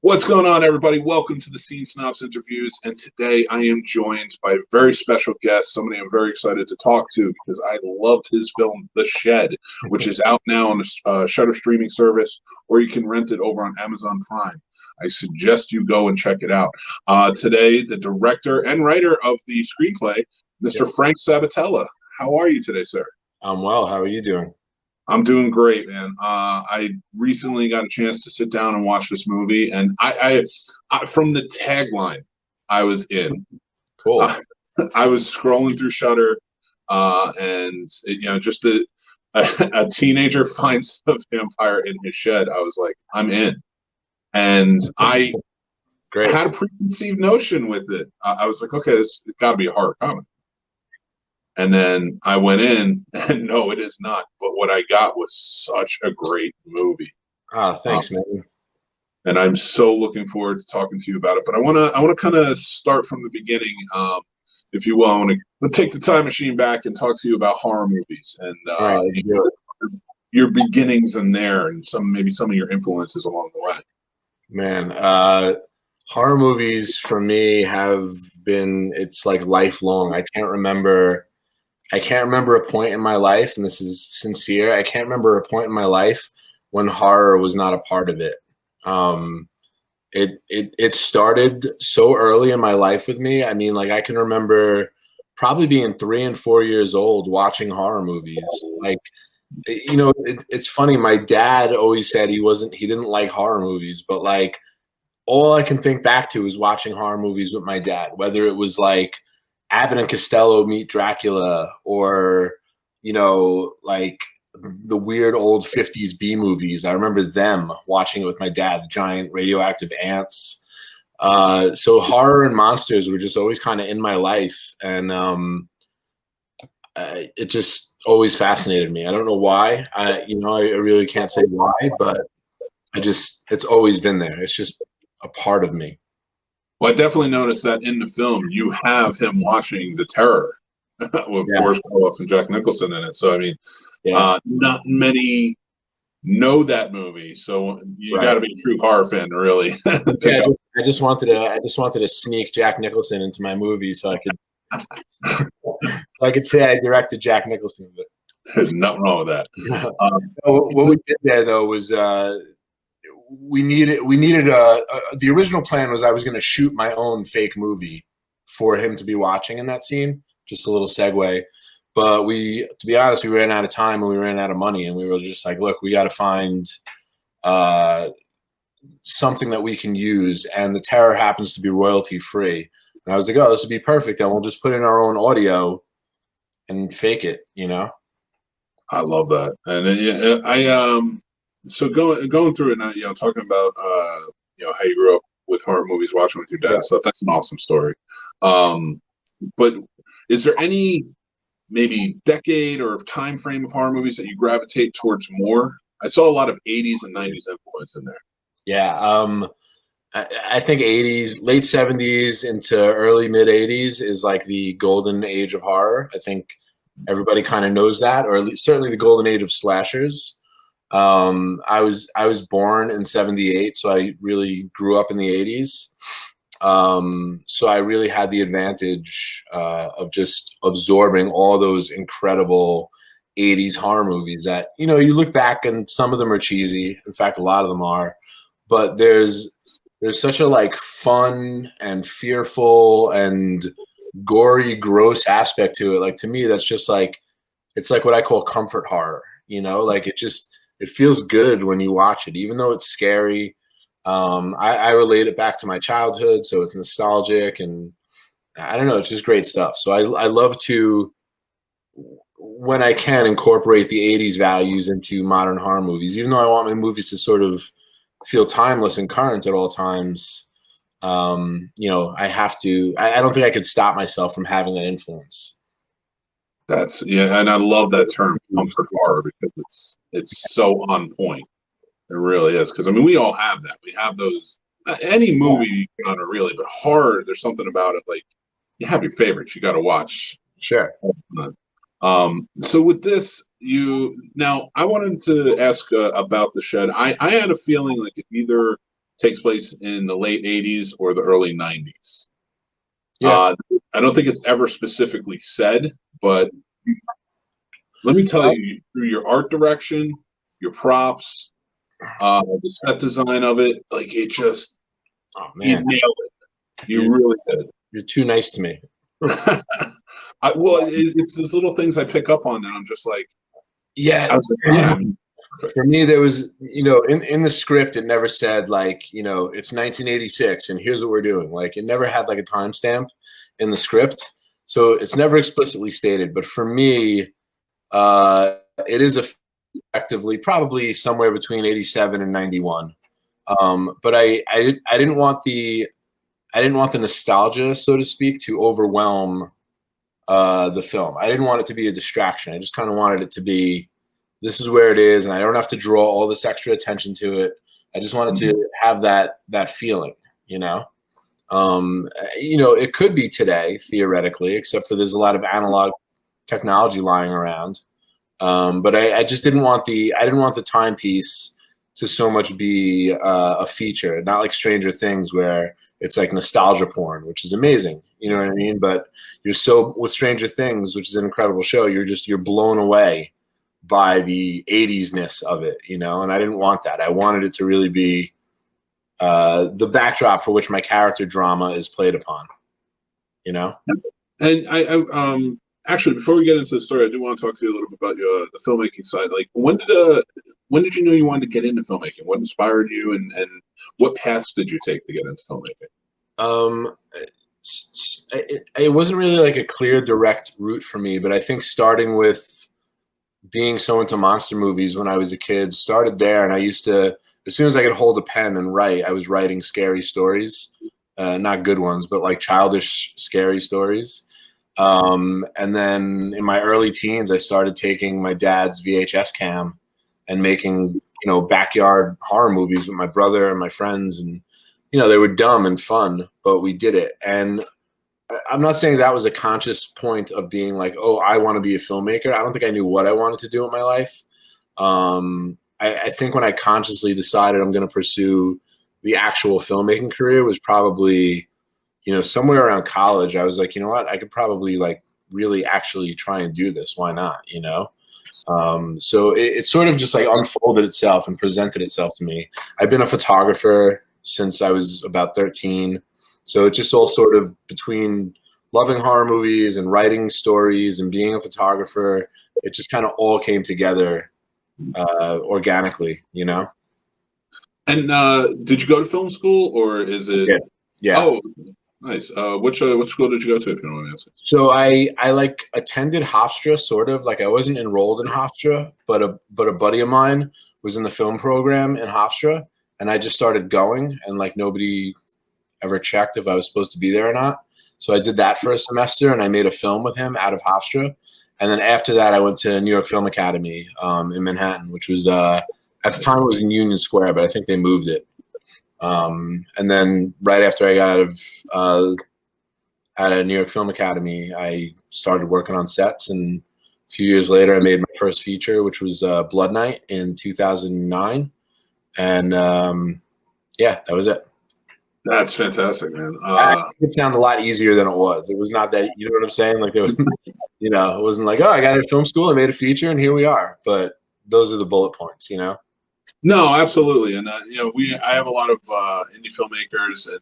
What's going on, everybody? Welcome to the Snobs interviews, and today I am joined by a very special guest, somebody I'm very excited to talk to because I loved his film, The Shed, which is out now on the Shudder streaming service, or you can rent it over on Amazon Prime. I suggest you go and check it out. Today, the director and writer of the screenplay, Mr. Frank Sabatella. How are you today, sir? I'm well. How are you doing? I'm doing great, man. I recently got a chance to sit down and watch this movie, and I from the tagline, I was in. Cool. I was scrolling through Shudder, and just a teenager finds a vampire in his shed. I was like, I'm in, and I had a preconceived notion with it. I was like, okay, it's got to be a horror comedy. And then I went in, and no, it is not. But what I got was such a great movie. Thanks, man. And I'm so looking forward to talking to you about it. But I want to kind of start from the beginning, if you will. I want to take the time machine back and talk to you about horror movies and your beginnings in there, and maybe some of your influences along the way. Man, horror movies for me have been, it's like lifelong. I can't remember a point in my life, and this is sincere, I can't remember a point in my life when horror was not a part of it. It started so early in my life with me. I mean, like, I can remember probably being 3 and 4 years old watching horror movies. Like, it's funny. My dad always said he didn't like horror movies, but like, all I can think back to is watching horror movies with my dad, whether it was like Abbott and Costello Meet Dracula, or, like the weird old 50s B movies. I remember them watching it with my dad, the giant radioactive ants. So horror and monsters were just always kind of in my life. And it just always fascinated me. I don't know why. I really can't say why, but it's always been there. It's just a part of me. Well, I definitely noticed that in the film you have him watching The Terror with Boris Karloff and Jack Nicholson in it. So I mean, not many know that movie, so you got to be a true horror fan, really. I just wanted to sneak Jack Nicholson into my movie so I could say I directed Jack Nicholson. But there's nothing wrong with that. What we did there though was we needed the original plan was I was going to shoot my own fake movie for him to be watching in that scene. Just a little segue. But to be honest, we ran out of time and we ran out of money, and we were just like, look, we got to find something that we can use. And The Terror happens to be royalty free. And I was like, oh, this would be perfect. And we'll just put in our own audio and fake it, I love that. And so going through it now, talking about how you grew up with horror movies, watching with your dad and stuff. That's an awesome story. But is there any maybe decade or time frame of horror movies that you gravitate towards more? I saw a lot of 80s and 90s influence in there. Yeah, I think 80s, late 70s into early mid 80s is like the golden age of horror. I think everybody kind of knows that, or at least certainly the golden age of slashers. I was born in 78, so I really grew up in the 80s. So I really had the advantage of just absorbing all those incredible 80s horror movies that, you look back and some of them are cheesy. In fact, a lot of them are, but there's such a like fun and fearful and gory, gross aspect to it. Like, to me, that's just like, it's like what I call comfort horror, like it feels good when you watch it, even though it's scary. I relate it back to my childhood, so it's nostalgic, and I don't know, it's just great stuff. So I love to, when I can, incorporate the 80s values into modern horror movies, even though I want my movies to sort of feel timeless and current at all times. I have to, I don't think I could stop myself from having that influence. And I love that term, comfort horror, because it's so on point. It really is, because I mean, we all have that. We have those. Any movie genre, really, but horror. There's something about it. Like, you have your favorites. You got to watch. Sure. So with this, I wanted to ask about The Shed. I had a feeling like it either takes place in the late 80s or the early 90s. Yeah. I don't think it's ever specifically said, but let me tell you, through your art direction, your props, the set design of it, like it just, Oh you man, nailed it. You you're, really did. you're too nice to me. It's those little things I pick up on, and I'm just like, Yeah. I was like, yeah, For me, there was, in the script, it never said like, it's 1986 and here's what we're doing. Like, it never had like a timestamp in the script. So it's never explicitly stated. But for me, it is effectively probably somewhere between 87 and 91. But I didn't want the nostalgia, so to speak, to overwhelm the film. I didn't want it to be a distraction. I just kind of wanted it to be, this is where it is, and I don't have to draw all this extra attention to it. I just wanted to have that feeling, it could be today theoretically, except for there's a lot of analog technology lying around. But I just didn't want the timepiece to so much be a feature, not like Stranger Things where it's like nostalgia porn, which is amazing. You know what I mean? But with Stranger Things, which is an incredible show, you're blown away by the 80s-ness of it, and I didn't want that. I wanted it to really be the backdrop for which my character drama is played upon, And I actually, before we get into the story, I do want to talk to you a little bit about the filmmaking side. Like, when did you know you wanted to get into filmmaking? What inspired you, and what paths did you take to get into filmmaking? It wasn't really like a clear, direct route for me, but I think starting with being so into monster movies when I was a kid, started there, and I used to, as soon as I could hold a pen and write, I was writing scary stories, not good ones, but like childish, scary stories. And then in my early teens, I started taking my dad's VHS cam and making, backyard horror movies with my brother and my friends. And, they were dumb and fun, but we did it. And I'm not saying that was a conscious point of being like, oh, I want to be a filmmaker. I don't think I knew what I wanted to do with my life. I think when I consciously decided I'm going to pursue the actual filmmaking career was probably, somewhere around college. I was like, you know what, I could probably like really actually try and do this. Why not? So it sort of just like unfolded itself and presented itself to me. I've been a photographer since I was about 13. So it's just all sort of between loving horror movies and writing stories and being a photographer, it just kind of all came together organically, And did you go to film school, or is it? Yeah. Oh, nice. Which school did you go to, if you don't mind me asking? So I like attended Hofstra, sort of. Like, I wasn't enrolled in Hofstra, but a buddy of mine was in the film program in Hofstra, and I just started going, and like nobody ever checked if I was supposed to be there or not. So I did that for a semester, and I made a film with him out of Hofstra. And then after that, I went to New York Film Academy in Manhattan, which was at the time it was in Union Square, but I think they moved it. And then right after I got out of New York Film Academy, I started working on sets, and a few years later, I made my first feature, which was Blood Night in 2009. And yeah, that was it. That's fantastic, man. It sounded a lot easier than it was. It was not that, you know what I'm saying? Like, there was, it wasn't like, oh, I got out of film school, I made a feature, and here we are. But those are the bullet points, No, absolutely, and I have a lot of indie filmmakers and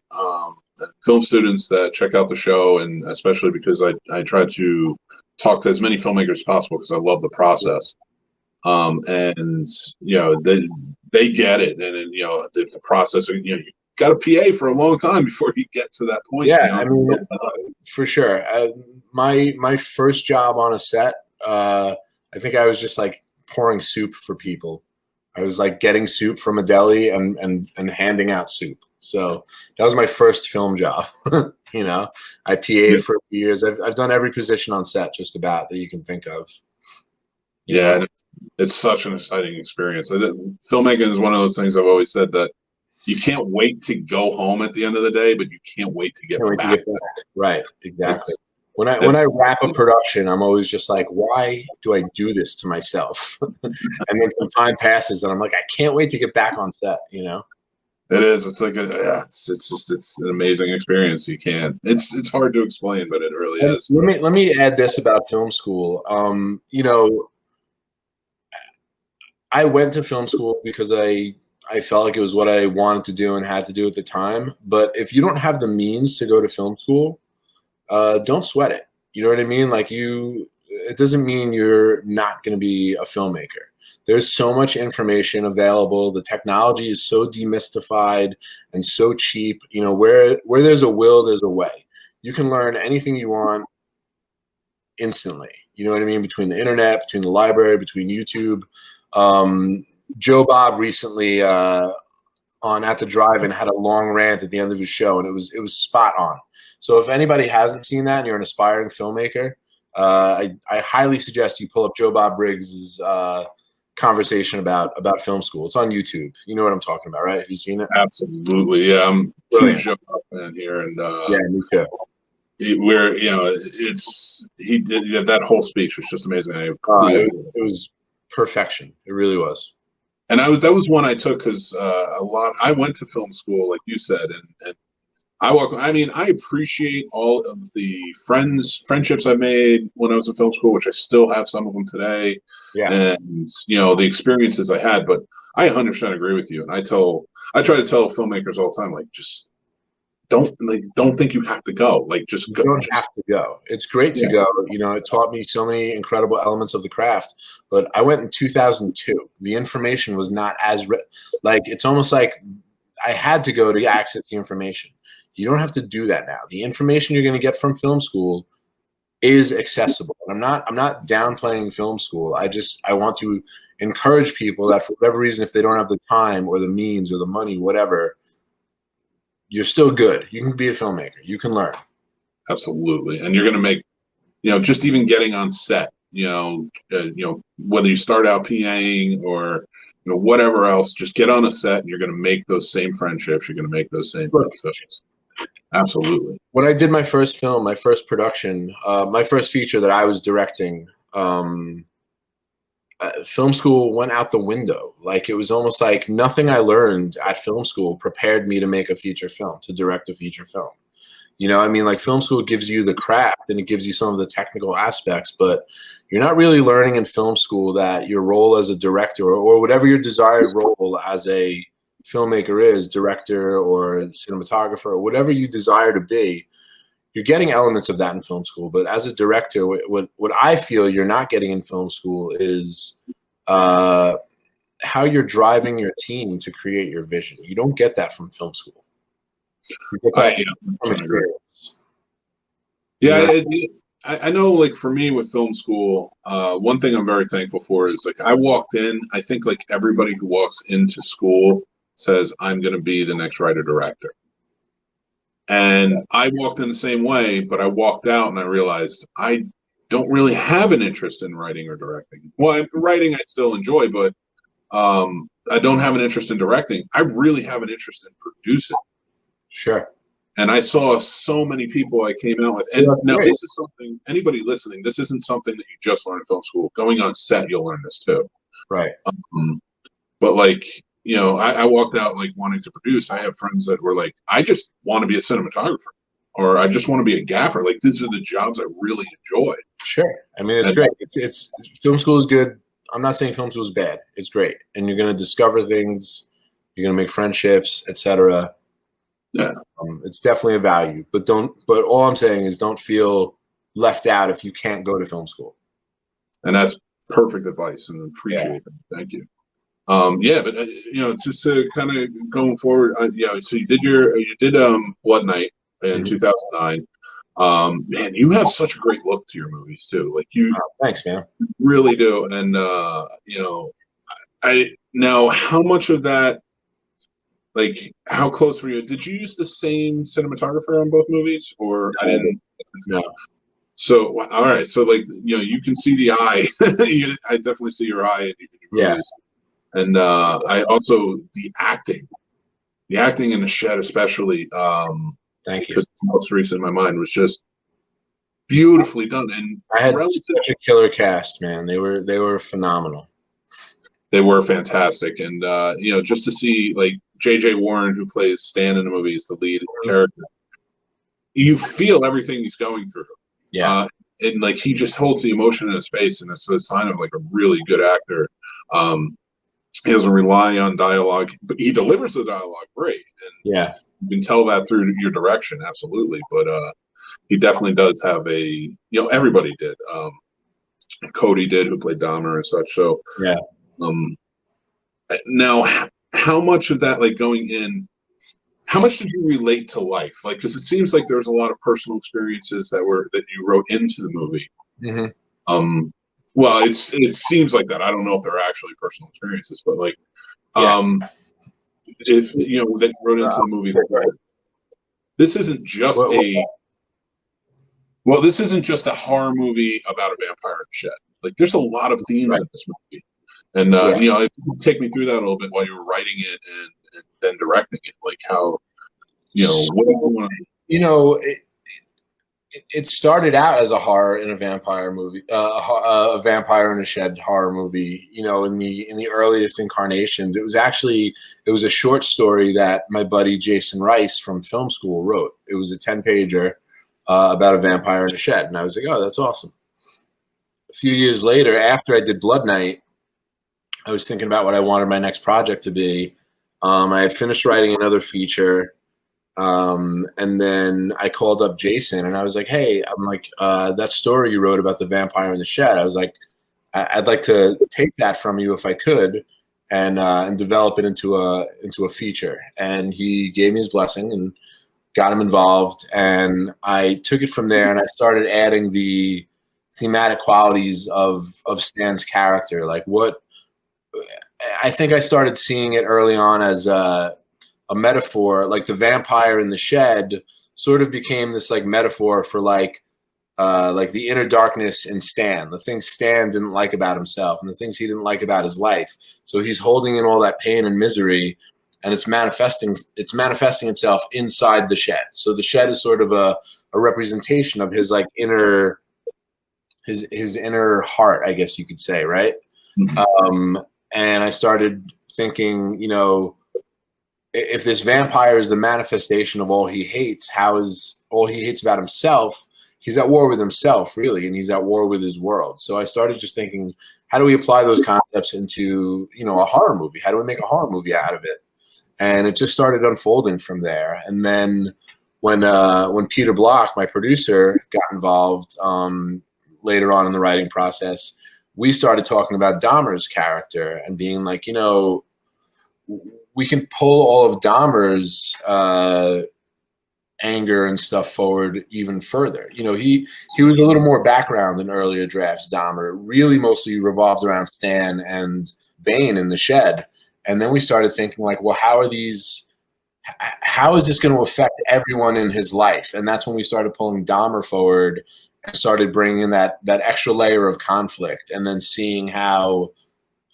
film students that check out the show, and especially because I try to talk to as many filmmakers as possible because I love the process. And they get it, and the process. You got a PA for a long time before you get to that point. Yeah, I mean, for sure. My first job on a set, I think I was just like pouring soup for people. I was like getting soup from a deli and handing out soup. So that was my first film job. I PA'd for a few years. I've done every position on set just about that you can think of. Yeah, it's such an exciting experience. Filmmaking is one of those things I've always said that you can't wait to go home at the end of the day, but you can't wait to get back. Right, exactly. When I wrap a production, I'm always just like, why do I do this to myself? And then some time passes, and I'm like, I can't wait to get back on set. It is. It's like it's an amazing experience. You can't. It's hard to explain, but it really And is. let me add this about film school. I went to film school because I felt like it was what I wanted to do and had to do at the time. But if you don't have the means to go to film school, don't sweat it. You know what I mean? It doesn't mean you're not going to be a filmmaker. There's so much information available. The technology is so demystified and so cheap. Where there's a will, there's a way. You can learn anything you want instantly. You know what I mean? Between the internet, between the library, between YouTube. Um, Joe Bob recently on At the Drive-In had a long rant at the end of his show, and it was spot on. So if anybody hasn't seen that and you're an aspiring filmmaker, I highly suggest you pull up Joe Bob Briggs's conversation about film school. It's on YouTube. You know what I'm talking about, right? Have you seen it? Absolutely, yeah. I'm a huge Joe Bob fan here, and yeah, me too. where he did that whole speech was just amazing. It was perfection. It really was. And that was one I took because I went to film school, like you said, and I appreciate all of the friendships I made when I was in film school, which I still have some of them today. Yeah. And the experiences I had, but I 100% agree with you. And I try to tell filmmakers all the time, like, just don't think you have to go. Like, just go. You don't have to go. It's great to go. It taught me so many incredible elements of the craft. But I went in 2002. The information was not it's almost like I had to go to access the information. You don't have to do that now. The information you're going to get from film school is accessible. And I'm not downplaying film school. I want to encourage people that for whatever reason, if they don't have the time or the means or the money, whatever, you're still good. You can be a filmmaker. You can learn. Absolutely. And you're going to make, just even getting on set, whether you start out PAing or, whatever else, just get on a set and you're going to make those same friendships. You're going to make those same things. Absolutely. When I did my first film, my first production, my first feature that I was directing, film school went out the window. Like, it was almost like nothing I learned at film school prepared me to make a feature film, to direct a feature film. Like, film school gives you the craft and it gives you some of the technical aspects, but you're not really learning in film school that your role as a director or whatever your desired role as a filmmaker is, director or cinematographer or whatever you desire to be, you're getting elements of that in film school. But as a director, what I feel you're not getting in film school is how you're driving your team to create your vision. You don't get that from film school. You get that from experience. Yeah, I know, like, for me with film school, one thing I'm very thankful for is, like, I walked in, I think, like, everybody who walks into school says, I'm going to be the next writer-director. And I walked in the same way, but I walked out and I realized I don't really have an interest in writing or directing. Well, writing I still enjoy, but I don't have an interest in directing. I really have an interest in producing. Sure. And I saw so many people I came out with. And now this is something, anybody listening, this isn't something that you just learn in film school. Going on set, you'll learn this too. Right. But, like, I walked out, like, wanting to produce. I have friends that were like, I just want to be a cinematographer, or I just want to be a gaffer. Like, these are the jobs I really enjoy. Sure. I mean, it's great. It's film school is good. I'm not saying film school is bad. It's great. And you're going to discover things. You're going to make friendships, etc. Yeah. It's definitely a value, but all I'm saying is don't feel left out if you can't go to film school. And that's perfect advice, and appreciate it. Thank you. But just to kind of going forward, so you did Blood Night in 2009. Man, you have such a great look to your movies too. Like, thanks, man. Really do. And now, how much of that, like, how close were you? Did you use the same cinematographer on both movies, or I didn't? No. So, all right. So, like, you can see the eye. I definitely see your eye in your movies. And I also the acting in The Shed, especially. Thank you. Because the most recent in my mind was just beautifully done, and I had such a killer cast, man. They were phenomenal. They were fantastic, and just to see like J.J. Warren, who plays Stan in the movie, is the lead character. You feel everything he's going through, and like he just holds the emotion in his face, and it's a sign of like a really good actor. He doesn't rely on dialogue, but he delivers the dialogue great, and you can tell that through your direction, absolutely. But he definitely does have a, everybody did. Cody did, who played Dahmer and such. So now, how much of that, like going in, how much did you relate to life? Like, because it seems like there's a lot of personal experiences that you wrote into the movie. Mm-hmm. Well, it seems like that. I don't know if they're actually personal experiences, but like, if that you wrote into the movie, this isn't just this isn't just a horror movie about a vampire in a shed. Like, there's a lot of themes in this movie, and if you take me through that a little bit while you were writing it and then directing it, like how, what do you want to? It started out as a horror in a vampire movie, a vampire in a shed horror movie. In the earliest incarnations, it was a short story that my buddy Jason Rice from film school wrote. It was a 10-pager about a vampire in a shed, and I was like, oh, that's awesome. A few years later, after I did Blood Night, I was thinking about what I wanted my next project to be. I had finished writing another feature. And then I called up Jason and I was like, hey, I'm like, that story you wrote about the vampire in the shed, I was like, I'd like to take that from you if I could, and develop it into a feature. And he gave me his blessing and got him involved. And I took it from there and I started adding the thematic qualities of Stan's character. Like, I think I started seeing it early on as a metaphor, like the vampire in the shed sort of became this like metaphor for like the inner darkness in Stan, the things Stan didn't like about himself and the things he didn't like about his life. So he's holding in all that pain and misery, and it's manifesting itself inside the shed. So the shed is sort of a representation of his like his inner heart, I guess you could say, right? Mm-hmm. And I started thinking, if this vampire is the manifestation of all he hates, how is all he hates about himself? He's at war with himself, really, and he's at war with his world. So I started just thinking, how do we apply those concepts into, a horror movie? How do we make a horror movie out of it? And it just started unfolding from there. And then when Peter Block, my producer, got involved later on in the writing process, we started talking about Dahmer's character and being like, we can pull all of Dahmer's anger and stuff forward even further. He was a little more background in earlier drafts. Dahmer really mostly revolved around Stan and Bane in the shed. And then we started thinking like, well, how is this going to affect everyone in his life? And that's when we started pulling Dahmer forward and started bringing in that extra layer of conflict, and then seeing how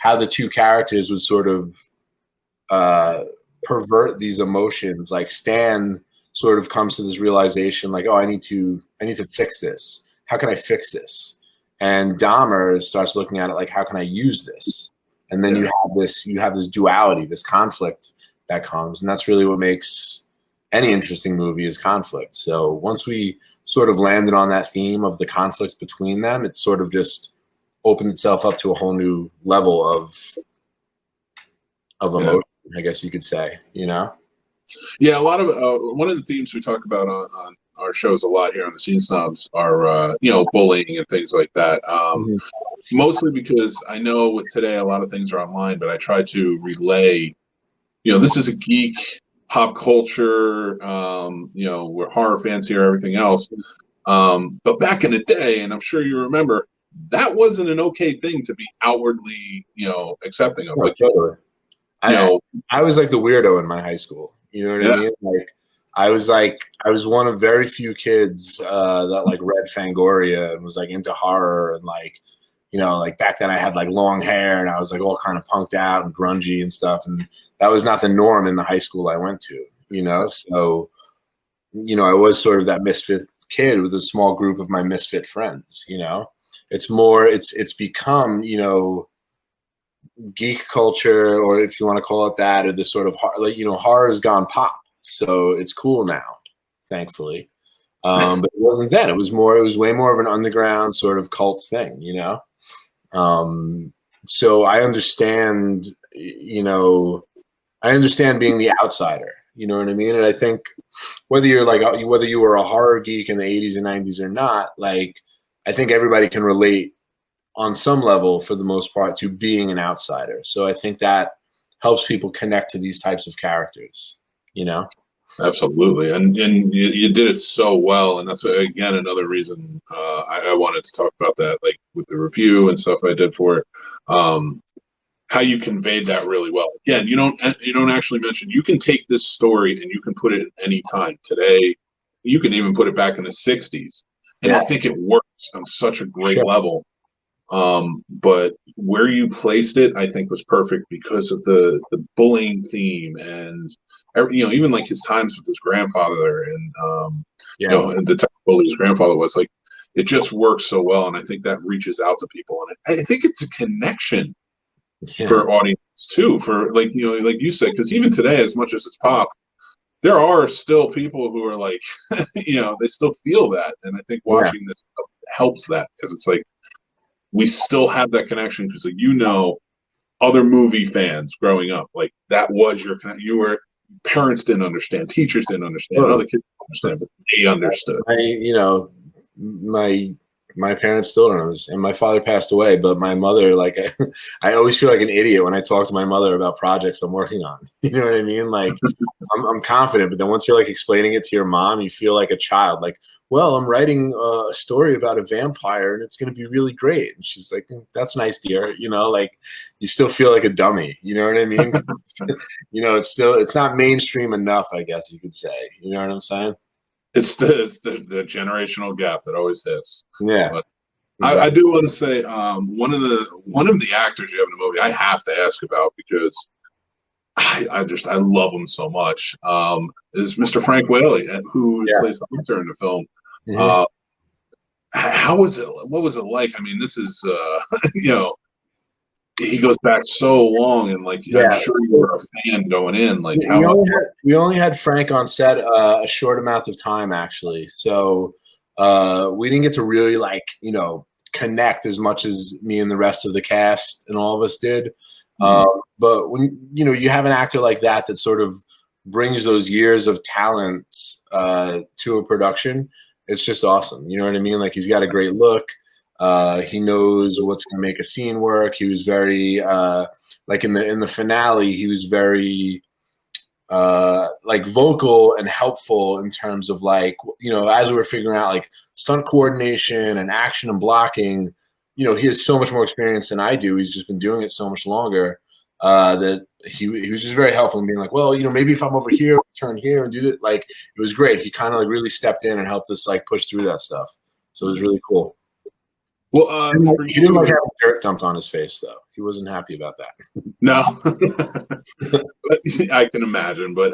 the two characters would sort of pervert these emotions. Like Stan sort of comes to this realization, like, oh, I need to fix this. How can I fix this? And Dahmer starts looking at it like, how can I use this? And then you have this duality, this conflict that comes, and that's really what makes any interesting movie is conflict. So once we sort of landed on that theme of the conflict between them, it sort of just opened itself up to a whole new level of emotion, I guess you could say, Yeah, a lot of one of the themes we talk about on our shows a lot here on the Scene Snobs are bullying and things like that. Mostly because I know with today a lot of things are online, but I try to relay. This is a geek pop culture. We're horror fans here, everything else. But back in the day, and I'm sure you remember, that wasn't an okay thing to be outwardly, accepting of. Like, I was like the weirdo in my high school. You know what I mean? Like, I was one of very few kids that like read Fangoria and was like into horror, and like, like back then I had like long hair and I was like all kind of punked out and grungy and stuff, and that was not the norm in the high school I went to. So I was sort of that misfit kid with a small group of my misfit friends. It's become geek culture, or if you want to call it that, or this sort of like, you know, horror has gone pop, so it's cool now, thankfully. But it wasn't then. It was way more of an underground sort of cult thing, you know. So I understand, you know, I understand being the outsider, you know what I mean? And I think whether you were a horror geek in the 80s and 90s or not, like, I think everybody can relate on some level, for the most part, to being an outsider. So I think that helps people connect to these types of characters, you know? Absolutely, and you did it so well, and that's again another reason I wanted to talk about that, like with the review and stuff I did for it. How you conveyed that really well. Again, you don't actually mention, you can take this story and you can put it at any time today. You can even put it back in the '60s, and I think it works on such a great level. But where you placed it, I think, was perfect because of the bullying theme, and even like his times with his grandfather, and and the type of bully his grandfather was like. It just works so well, and I think that reaches out to people, and I think it's a connection for audience too. For like like you said, because even today, as much as it's pop, there are still people who are like, they still feel that, and I think watching this helps that, because it's like, we still have that connection, because other movie fans growing up, like, that was your connection. You were, parents didn't understand, teachers didn't understand, other kids didn't understand, but they understood. My parents still don't understand, and my father passed away, but my mother, like, I always feel like an idiot when I talk to my mother about projects I'm working on. You know what I mean? Like, I'm confident, but then once you're like explaining it to your mom, you feel like a child. Like, well, I'm writing a story about a vampire, and it's going to be really great. And she's like, "That's nice, dear." You know, like, you still feel like a dummy. You know what I mean? It's not mainstream enough, I guess you could say. You know what I'm saying? It's the generational gap that always hits. Yeah. But Exactly. I do want to say, one of the actors you have in the movie, I have to ask about, because I love him so much. Is Mr. Frank Whaley, who plays the hunter in the film. Mm-hmm. How was it? What was it like? I mean, this is he goes back so long, and like, I'm sure you were a fan going in. Like, how much? We only had Frank on set a short amount of time, actually. So we didn't get to really, like, connect as much as me and the rest of the cast and all of us did. But when you have an actor like that sort of brings those years of talent to a production, it's just awesome. You know what I mean? Like, he's got a great look. He knows what's going to make a scene work. He was very like in the finale, he was very like vocal and helpful in terms of, like, as we were figuring out, like, stunt coordination and action and blocking. He has so much more experience than I do. He's just been doing it so much longer, that he was just very helpful in being like, well, maybe if I'm over here, turn here and do that. Like, it was great. He kind of like really stepped in and helped us like push through that stuff. So it was really cool. Well, he didn't like having dirt dumped on his face, though. He wasn't happy about that. No, I can imagine, but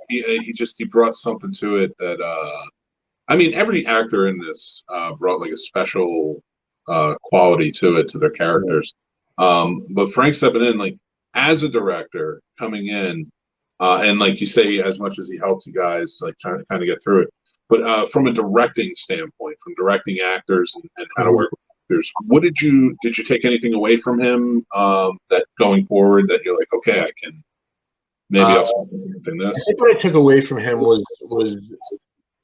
he brought something to it that I mean, every actor in this brought like a special quality to it, to their characters. But Frank Sabatella, like, as a director coming in, and like you say, as much as he helped you guys like trying to kind of get through it, but from a directing standpoint, from directing actors and how to work with actors, what did you take anything away from him, that going forward, that you're like, okay, I can maybe I'll start doing this? I think what I took away from him was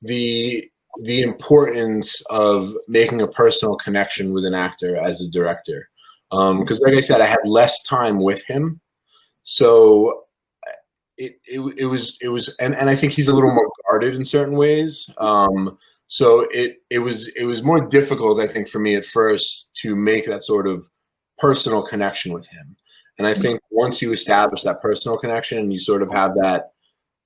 the importance of making a personal connection with an actor as a director. Because, like I said, I had less time with him, so it was, and I think he's a little more guarded in certain ways. So it was more difficult, I think, for me at first to make that sort of personal connection with him. And I think once you establish that personal connection and you sort of have that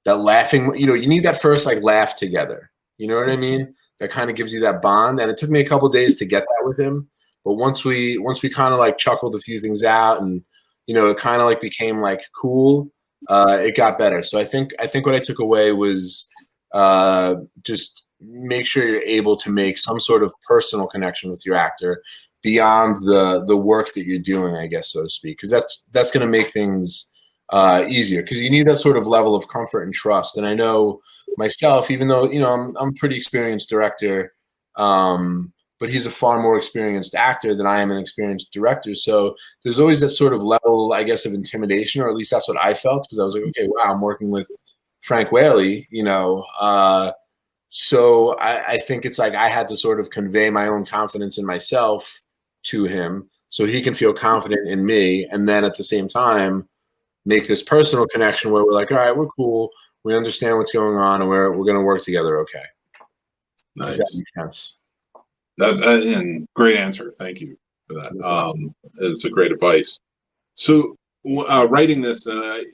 laughing, you need that first like laugh together. You know what I mean? That kind of gives you that bond. And it took me a couple of days to get that with him. But once we kind of like chuckled a few things out, and it kind of like became like cool, it got better. So I think what I took away was just make sure you're able to make some sort of personal connection with your actor, beyond the work that you're doing, I guess, so to speak, because that's going to make things easier, because you need that sort of level of comfort and trust. And I know myself, even though I'm a pretty experienced director, but he's a far more experienced actor than I am an experienced director. So there's always that sort of level, I guess, of intimidation, or at least that's what I felt, because I was like, okay, wow, I'm working with Frank Whaley, so I think it's like I had to sort of convey my own confidence in myself to him so he can feel confident in me. And then at the same time, make this personal connection where we're like, all right, we're cool. We understand what's going on, and we're going to work together. Okay. Nice. Does that make sense? That's and great answer. Thank you for that. It's a great advice. So writing this, I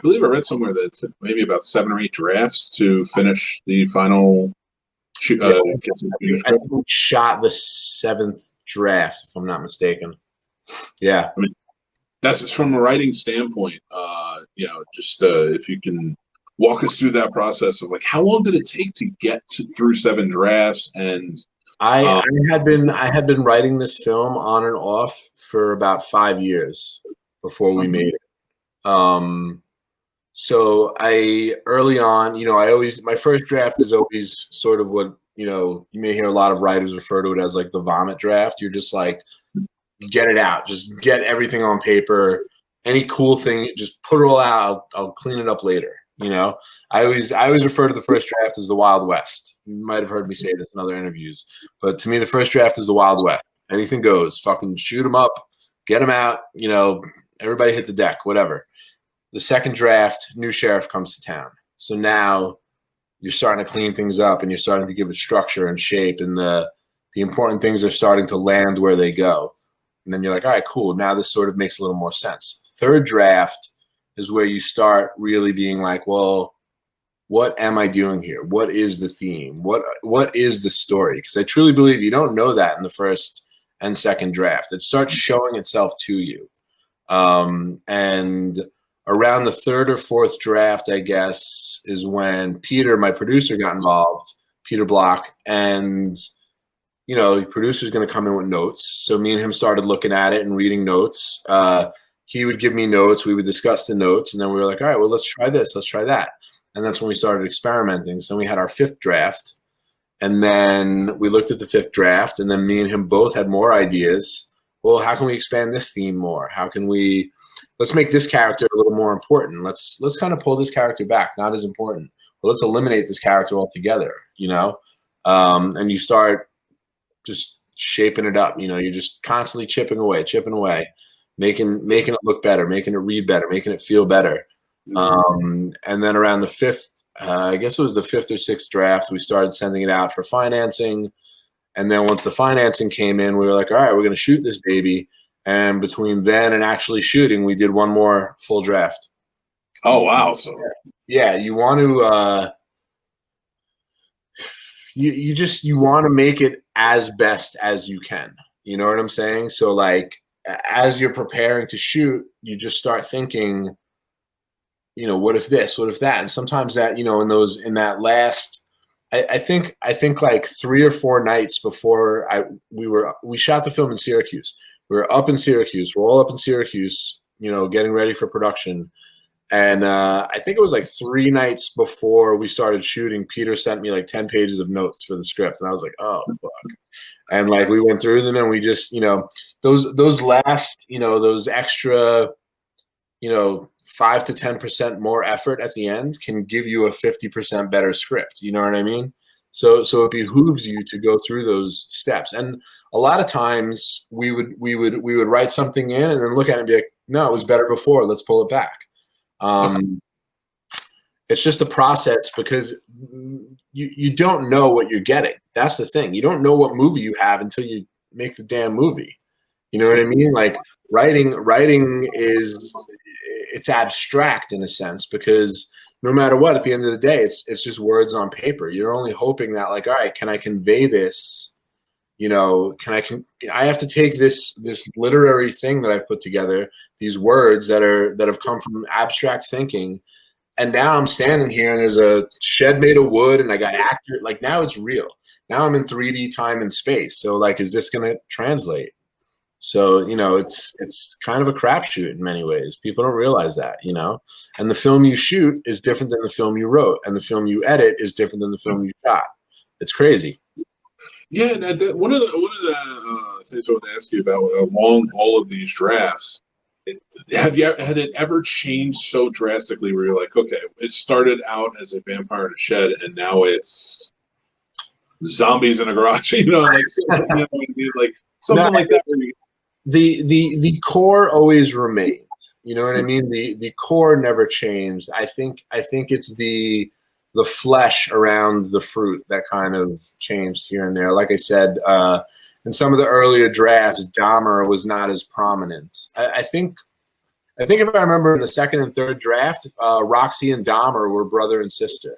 believe I read somewhere that it took maybe about 7 or 8 drafts to finish the final. I think we shot the 7th draft, if I'm not mistaken. Yeah. I mean, that's just from a writing standpoint. Just if you can walk us through that process of like, how long did it take to get through 7 drafts? And I had been writing this film on and off for about 5 years before we made it. So I early on, my first draft is always sort of what, you may hear a lot of writers refer to it as like the vomit draft. You're just like, get it out, just get everything on paper. Any cool thing, just put it all out. I'll clean it up later. I always refer to the first draft as the Wild West. You might have heard me say this in other interviews, but to me, the first draft is the Wild West. Anything goes. Fucking shoot them up, get them out. Everybody hit the deck, whatever. The second draft, new sheriff comes to town. So now you're starting to clean things up, and you're starting to give it structure and shape, and the important things are starting to land where they go. And then you're like, all right, cool. Now this sort of makes a little more sense. Third draft is where you start really being like, well, what am I doing here? What is the theme? What is the story? Because I truly believe you don't know that in the first and second draft. It starts showing itself to you. And around the third or fourth draft, I guess, is when Peter, my producer, got involved, Peter Block, and the producer's going to come in with notes. So me and him started looking at it and reading notes. He would give me notes. We would discuss the notes. And then we were like, all right, well, let's try this. Let's try that. And that's when we started experimenting. So we had our 5th draft. And then we looked at the 5th draft. And then me and him both had more ideas. Well, how can we expand this theme more? How can we – let's make this character a little more important. Let's kind of pull this character back, not as important. Well, let's eliminate this character altogether, And you start – just shaping it up. You're just constantly chipping away, making it look better, making it read better, making it feel better. And then around the 5th, I guess it was the 5th or 6th draft, we started sending it out for financing. And then once the financing came in, we were like, all right, we're going to shoot this baby. And between then and actually shooting, we did one more full draft. Oh, wow. So yeah, you want to, you want to make it as best as you can. You know what I'm saying? So like, as you're preparing to shoot, you just start thinking, what if this, what if that? And sometimes that, in that last, I think like 3 or 4 nights before we shot the film in Syracuse. We were up in Syracuse. We're all up in Syracuse, getting ready for production. And I think it was like 3 nights before we started shooting, Peter sent me like 10 pages of notes for the script. And I was like, oh, fuck. And like we went through them, and we just, those last, those extra, 5 to 10% more effort at the end can give you a 50% better script. You know what I mean? So it behooves you to go through those steps. And a lot of times we would write something in and then look at it and be like, no, it was better before. Let's pull it back. It's just a process, because you don't know what you're getting. That's the thing. You don't know what movie you have until you make the damn movie. You know what I mean? Like writing it's abstract in a sense, because no matter what, at the end of the day, it's just words on paper. You're only hoping that, like, all right, can I convey this? I have to take this literary thing that I've put together, these words that have come from abstract thinking, and now I'm standing here and there's a shed made of wood and I got actor, like now it's real. Now I'm in 3D time and space. So like, is this going to translate? So, it's kind of a crapshoot in many ways. People don't realize that, and the film you shoot is different than the film you wrote, and the film you edit is different than the film you shot. It's crazy. Yeah, and one of the things I want to ask you about along all of these drafts, had it ever changed so drastically where you're like, okay, it started out as a vampire in a shed, and now it's zombies in a garage, like something, like something like that. Where the core always remained. You know what I mean? The core never changed. I think it's the flesh around the fruit that kind of changed here and there. Like I said, in some of the earlier drafts, Dahmer was not as prominent. I think if I remember in the second and third draft, Roxy and Dahmer were brother and sister,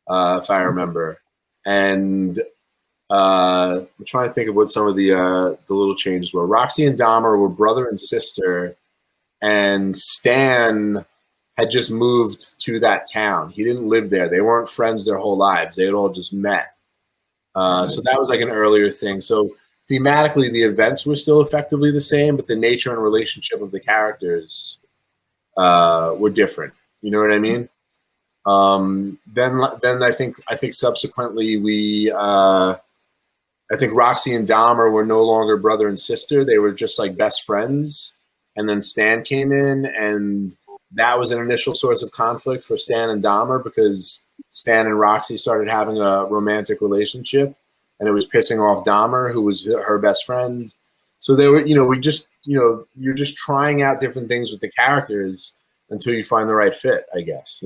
if I remember. And I'm trying to think of what some of the little changes were. Roxy and Dahmer were brother and sister, and Stan had just moved to that town. He didn't live there. They weren't friends their whole lives. They had all just met. So that was like an earlier thing. So thematically, the events were still effectively the same, but the nature and relationship of the characters were different. You know what I mean? Then I think subsequently I think Roxy and Dahmer were no longer brother and sister. They were just like best friends. And then Stan came in, and that was an initial source of conflict for Stan and Dahmer because Stan and Roxy started having a romantic relationship, and it was pissing off Dahmer, who was her best friend. So they were, you're just trying out different things with the characters until you find the right fit, I guess,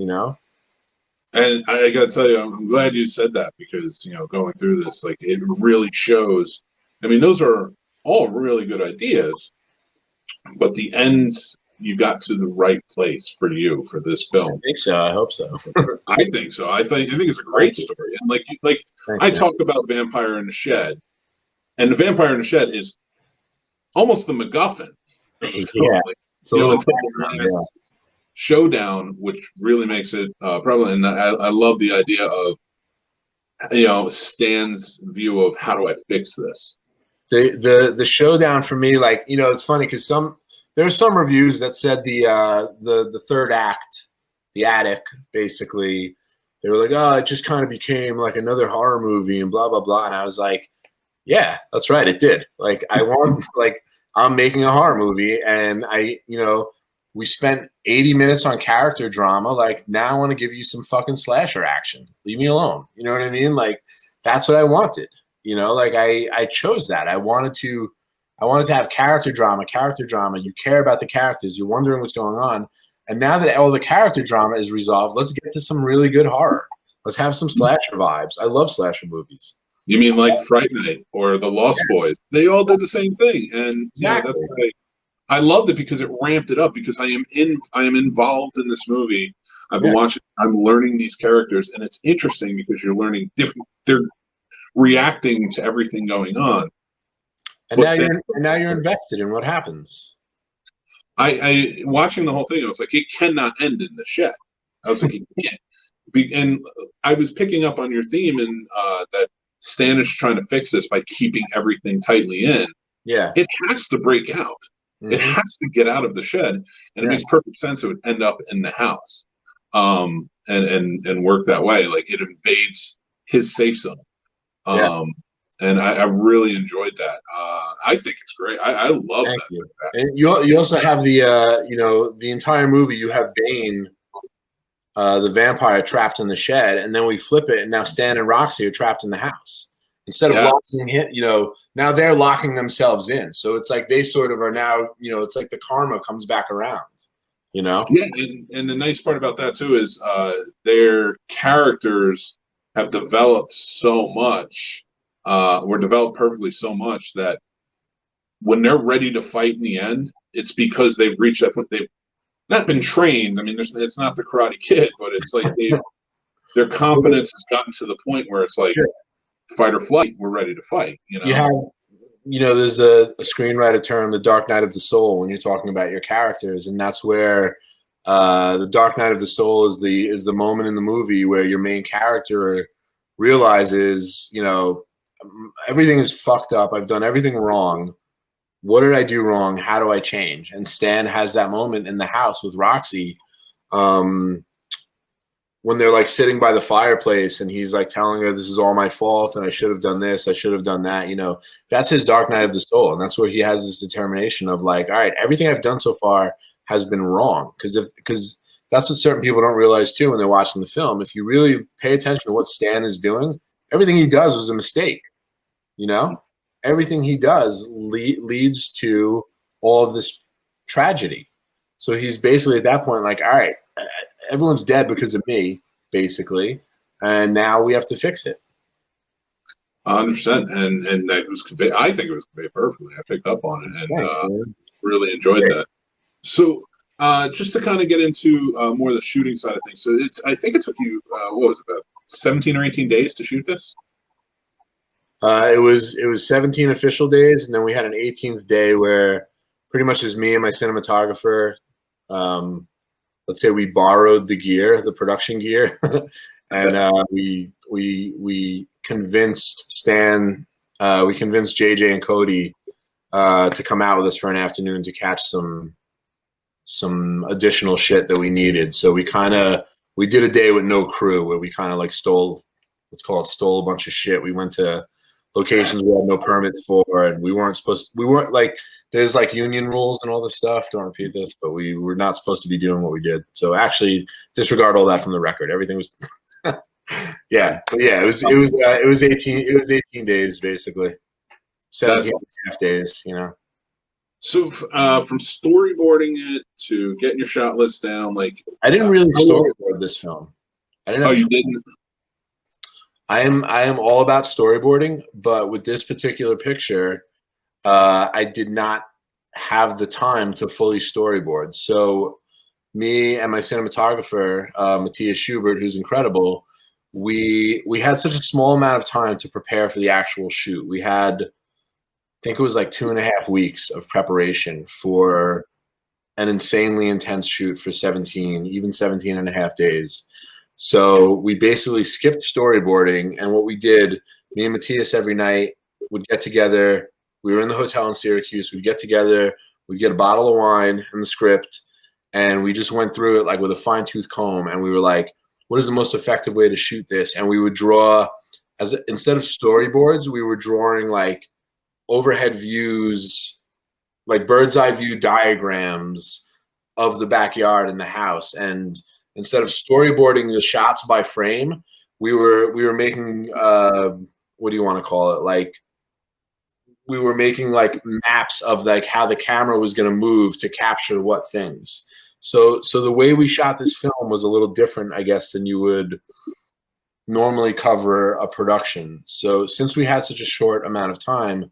And I got to tell you, I'm glad you said that because, going through this, like, it really shows. I mean, those are all really good ideas, but the ends, you got to the right place for you for this film. I think so. I hope so. I think so. I think it's a great story. And I talk about Vampire in the Shed, and the Vampire in the Shed is almost the MacGuffin. Yeah. It's a little showdown, which really makes it prevalent. And I love the idea of Stan's view of how do I fix this. The showdown for me, like, it's funny because there's some reviews that said the third act, the attic, basically, they were like, oh, it just kind of became like another horror movie and blah blah blah, and I was like, yeah, that's right, it did. Like, I'm making a horror movie, and we spent 80 minutes on character drama. Like, now I want to give you some fucking slasher action. Leave me alone. You know what I mean? Like, that's what I wanted. I chose that. I wanted to have character drama. You care about the characters. You're wondering what's going on. And now that all the character drama is resolved, let's get to some really good horror. Let's have some slasher vibes. I love slasher movies. You mean like Fright Night or The Lost Boys? They all did the same thing. And exactly. That's why I loved it, because it ramped it up, because I am involved in this movie. I've been watching, I'm learning these characters, and it's interesting because you're learning different, they're reacting to everything going on. And now you're invested in what happens. I watching the whole thing, I was like, it cannot end in the shed. I was like, it can't. And I was picking up on your theme, and that Stan is trying to fix this by keeping everything tightly in. Yeah. It has to break out. Mm-hmm. It has to get out of the shed, and it makes perfect sense it would end up in the house, and work that way. Like, it invades his safe zone. And I really enjoyed that. I think it's great. I love Thank that. You. And you also have the entire movie. You have Bane, the vampire, trapped in the shed, and then we flip it, and now Stan and Roxy are trapped in the house. Instead of locking it, now they're locking themselves in. So it's like they sort of are now, it's like the karma comes back around. Yeah, and the nice part about that too is their characters have developed so much. Were developed perfectly so much that when they're ready to fight in the end, it's because they've reached that point. They've not been trained. I mean, it's not the Karate Kid, but it's like their confidence has gotten to the point where it's like, fight or flight. We're ready to fight. You have, there's a screenwriter term, the dark night of the soul, when you're talking about your characters, and that's where the dark night of the soul is the moment in the movie where your main character realizes, everything is fucked up. I've done everything wrong. what did I do wrong? How do I change? And Stan has that moment in the house with Roxy, when they're like sitting by the fireplace and he's like telling her, this is all my fault and I should have done this, I should have done that. You know, that's his dark night of the soul. And that's where he has this determination of like, all right, everything I've done so far has been wrong. Because that's what certain people don't realize too when they're watching the film. If you really pay attention to what Stan is doing, everything he does was a mistake. You know, everything he does leads to all of this tragedy. So he's basically at that point like, all right, everyone's dead because of me, basically, and now we have to fix it. 100%, and that was conveyed. I think it was conveyed perfectly. I picked up on it and really enjoyed that. So, just to kind of get into more of the shooting side of things. So, I think it took you what was it, about 17 or 18 days to shoot this? It was 17 official days, and then we had an 18th day where pretty much just me and my cinematographer. Let's say we borrowed the gear, the production gear, and we convinced Stan, we convinced JJ and Cody to come out with us for an afternoon to catch some additional shit that we needed. So we did a day with no crew where we kind of like stole a bunch of shit. We went to locations we had no permits for, and we weren't like, there's like union rules and all this stuff. Don't repeat this, but we were not supposed to be doing what we did. So actually disregard all that from the record. Everything was, yeah, but yeah, it was 18 days basically, 17 and a half days, you know. So from storyboarding it to getting your shot list down, like I didn't really storyboard this film. I didn't. Oh, you didn't? I am all about storyboarding, but with this particular picture, I did not have the time to fully storyboard. So me and my cinematographer, Matthias Schubert, who's incredible, we had such a small amount of time to prepare for the actual shoot. We had, I think it was like 2.5 weeks of preparation for an insanely intense shoot for 17 and a half days. So we basically skipped storyboarding, and what we did, me and Matthias every night would get together. We were in the hotel in Syracuse. We'd get together. We'd get a bottle of wine and the script, and we just went through it like with a fine-tooth comb, and we were like, what is the most effective way to shoot this? And we would draw, instead of storyboards, we were drawing like overhead views, like bird's eye view diagrams of the backyard and the house. And instead of storyboarding the shots by frame, we were making what do you want to call it? Like we were making like maps of like how the camera was going to move to capture what things. So the way we shot this film was a little different, I guess, than you would normally cover a production. So since we had such a short amount of time,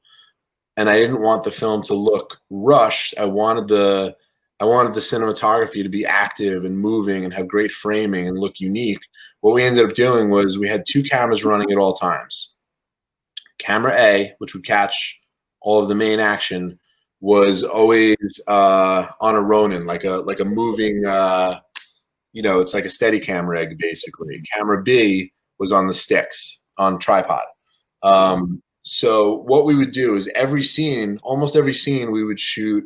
and I didn't want the film to look rushed, I wanted the cinematography to be active and moving and have great framing and look unique. What we ended up doing was we had 2 cameras running at all times. Camera A, which would catch all of the main action, was always on a Ronin, like a moving, it's like a steady cam rig basically. Camera B was on the sticks on tripod. So what we would do is almost every scene, we would shoot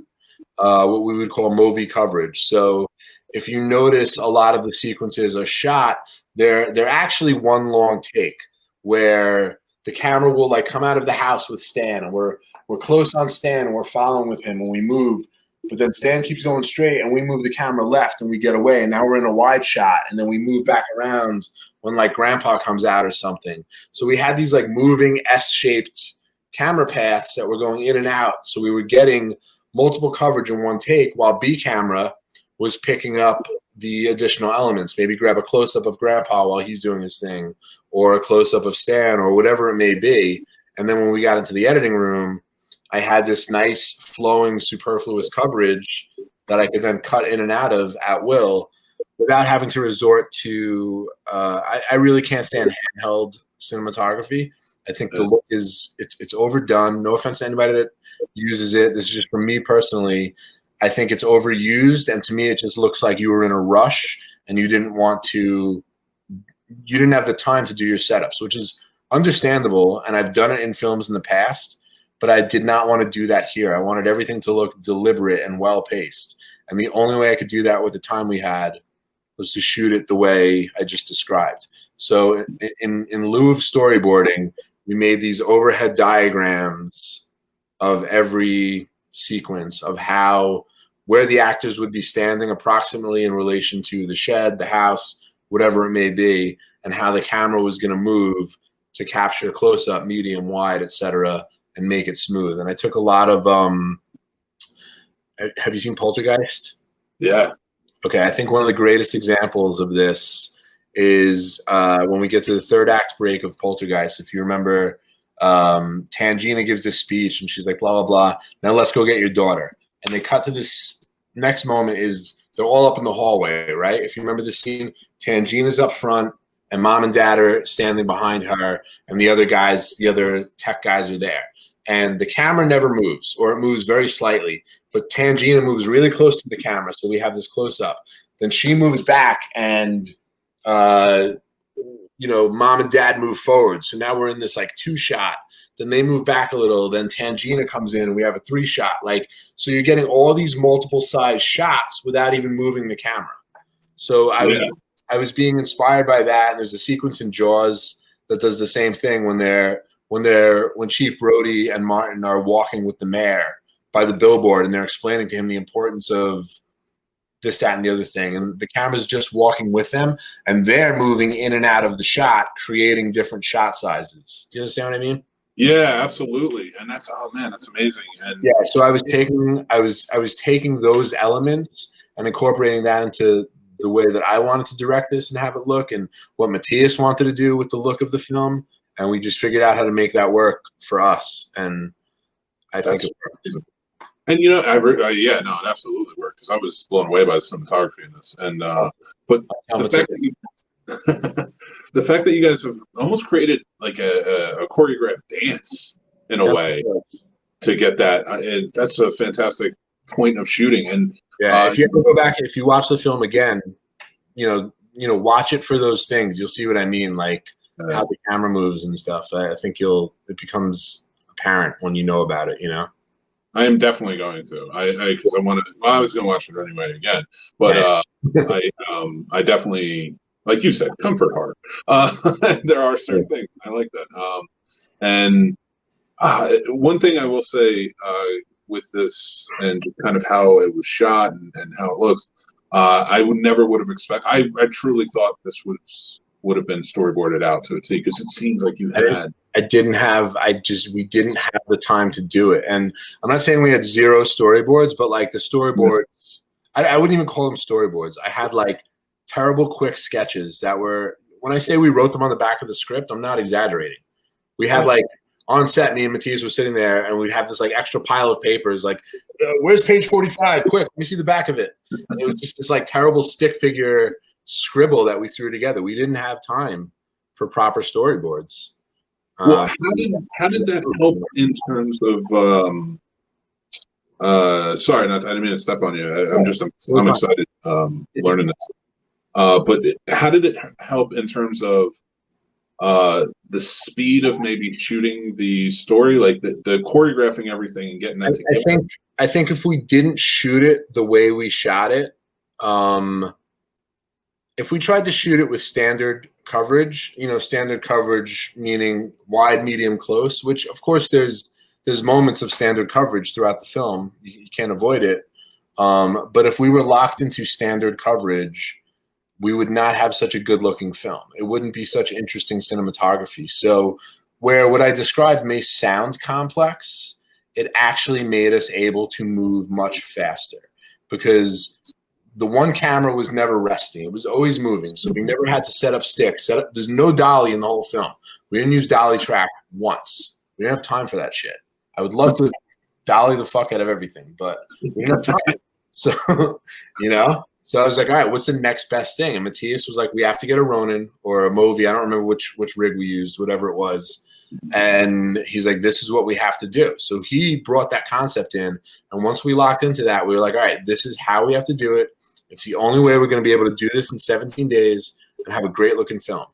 what we would call movie coverage. So if you notice, a lot of the sequences are shot, they're actually one long take where the camera will like come out of the house with Stan, and we're close on Stan and we're following with him and we move, but then Stan keeps going straight and we move the camera left and we get away, and now we're in a wide shot, and then we move back around when like grandpa comes out or something. So we had these like moving S-shaped camera paths that were going in and out. So we were getting multiple coverage in one take while B camera was picking up the additional elements. Maybe grab a close-up of grandpa while he's doing his thing, or a close-up of Stan, or whatever it may be. And then when we got into the editing room, I had this nice flowing superfluous coverage that I could then cut in and out of at will without having to resort to I really can't stand handheld cinematography. I think the look it's overdone. No offense to anybody that uses it. This is just for me personally. I think it's overused, and to me, it just looks like you were in a rush and you didn't have the time to do your setups, which is understandable. And I've done it in films in the past, but I did not want to do that here. I wanted everything to look deliberate and well-paced. And the only way I could do that with the time we had was to shoot it the way I just described. So in lieu of storyboarding, we made these overhead diagrams of every sequence of where the actors would be standing approximately in relation to the shed, the house, whatever it may be, and how the camera was going to move to capture close-up, medium, wide, etc., and make it smooth. And I took a lot of have you seen Poltergeist? Yeah. Okay, I think one of the greatest examples of this is when we get to the third act break of Poltergeist. If you remember, Tangina gives this speech, and she's like, blah, blah, blah. Now let's go get your daughter. And they cut to this next moment is they're all up in the hallway, right? If you remember the scene, Tangina's up front, and mom and dad are standing behind her, and the other tech guys are there. And the camera never moves, or it moves very slightly. But Tangina moves really close to the camera, so we have this close-up. Then she moves back, and mom and dad move forward. So now we're in this like 2-shot. Then they move back a little. Then Tangina comes in, and we have a 3-shot. So you're getting all these multiple size shots without even moving the camera. So I was being inspired by that. And there's a sequence in Jaws that does the same thing when Chief Brody and Martin are walking with the mayor by the billboard, and they're explaining to him the importance of this, that, and the other thing. And the camera's just walking with them, and they're moving in and out of the shot, creating different shot sizes. Do you understand what I mean? Yeah, absolutely. And that's amazing. And yeah, so I was taking those elements and incorporating that into the way that I wanted to direct this and have it look, and what Matthias wanted to do with the look of the film. And we just figured out how to make that work for us. And I think it worked. And it absolutely worked, because I was blown away by the cinematography in this. And but the fact that you guys have almost created like a choreographed dance in a way to get that, and that's a fantastic point of shooting. And if you ever go back, if you watch the film again, watch it for those things. You'll see what I mean, like how the camera moves and stuff. I think it becomes apparent when you know about it. I am definitely going to. Because I was going to watch it anyway again, but I definitely, like you said, comfort horror. There are certain things I like that. And one thing I will say with this, and kind of how it was shot and how it looks, I would have expected. I truly thought this would have been storyboarded out to a T, because it seems like you had. We didn't have the time to do it. And I'm not saying we had 0 storyboards, but like the storyboards, I wouldn't even call them storyboards. I had like terrible quick sketches that were, when I say we wrote them on the back of the script, I'm not exaggerating. We had like on set, me and Matthias were sitting there, and we'd have this like extra pile of papers, like, where's page 45? Quick, let me see the back of it. And it was just this like terrible stick figure scribble that we threw together. We didn't have time for proper storyboards. Well, how did that help in terms of? Sorry, I didn't mean to step on you. I'm excited learning this. But how did it help in terms of the speed of maybe shooting the story, like the choreographing everything and getting that together? I think if we didn't shoot it the way we shot it, if we tried to shoot it with standard coverage, standard coverage meaning wide, medium, close, which of course there's moments of standard coverage throughout the film. You can't avoid it. But if we were locked into standard coverage, we would not have such a good looking film. It wouldn't be such interesting cinematography. So where what I described may sound complex, it actually made us able to move much faster, because the one camera was never resting. It was always moving. So we never had to set up sticks. There's no dolly in the whole film. We didn't use dolly track once. We didn't have time for that shit. I would love to dolly the fuck out of everything, but we didn't have time. So, So I was like, all right, what's the next best thing? And Matthias was like, we have to get a Ronin or a Movi. I don't remember which rig we used, whatever it was. And he's like, this is what we have to do. So he brought that concept in. And once we locked into that, we were like, all right, this is how we have to do it. It's the only way we're going to be able to do this in 17 days and have a great looking film.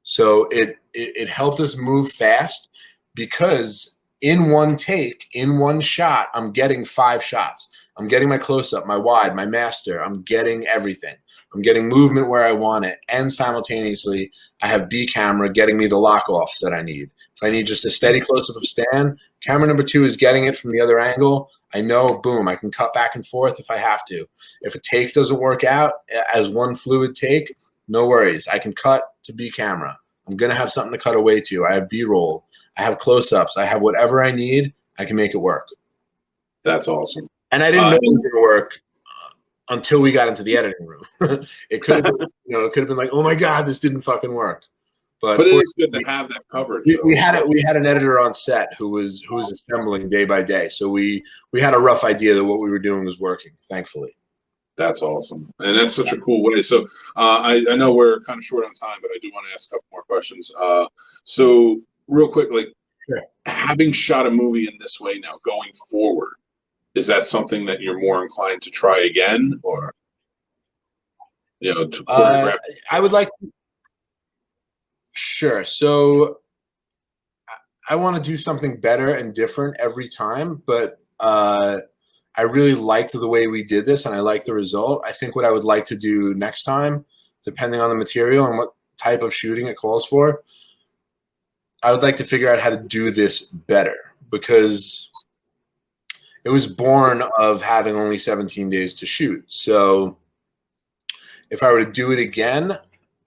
So it helped us move fast, because in one take, in one shot, I'm getting 5 shots. I'm getting my close-up, my wide, my master. I'm getting everything. I'm getting movement where I want it. And simultaneously, I have B camera getting me the lock-offs that I need. If I need just a steady close-up of Stan, camera number 2 is getting it from the other angle. I know, boom, I can cut back and forth if I have to. If a take doesn't work out as one fluid take, no worries. I can cut to B camera. I'm going to have something to cut away to. I have B-roll. I have close-ups. I have whatever I need. I can make it work. That's awesome. And I didn't know it was going to work until we got into the editing room. It could have been, it could have been like, oh my God, this didn't fucking work. But it is good to have that coverage. We had an editor on set who was assembling day by day. So we had a rough idea that what we were doing was working, thankfully. That's awesome. And that's such a cool way. So I know we're kind of short on time, but I do want to ask a couple more questions. So real quick, like sure. Having shot a movie in this way now going forward, is that something that you're more inclined to try again, or to choreograph? I would like. Sure. So I want to do something better and different every time, but I really liked the way we did this, and I like the result. I think what I would like to do next time, depending on the material and what type of shooting it calls for, I would like to figure out how to do this better, because it was born of having only 17 days to shoot. So if I were to do it again,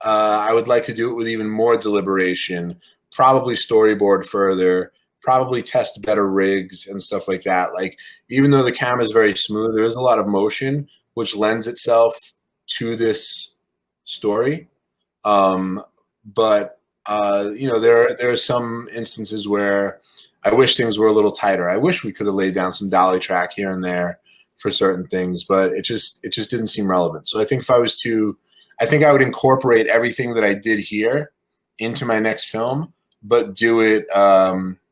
I would like to do it with even more deliberation, probably storyboard further, probably test better rigs and stuff like that. Like, even though the camera is very smooth, there is a lot of motion, which lends itself to this story. But there are some instances where I wish things were a little tighter. I wish we could have laid down some dolly track here and there for certain things, but it just didn't seem relevant. So I think I think I would incorporate everything that I did here into my next film, but do it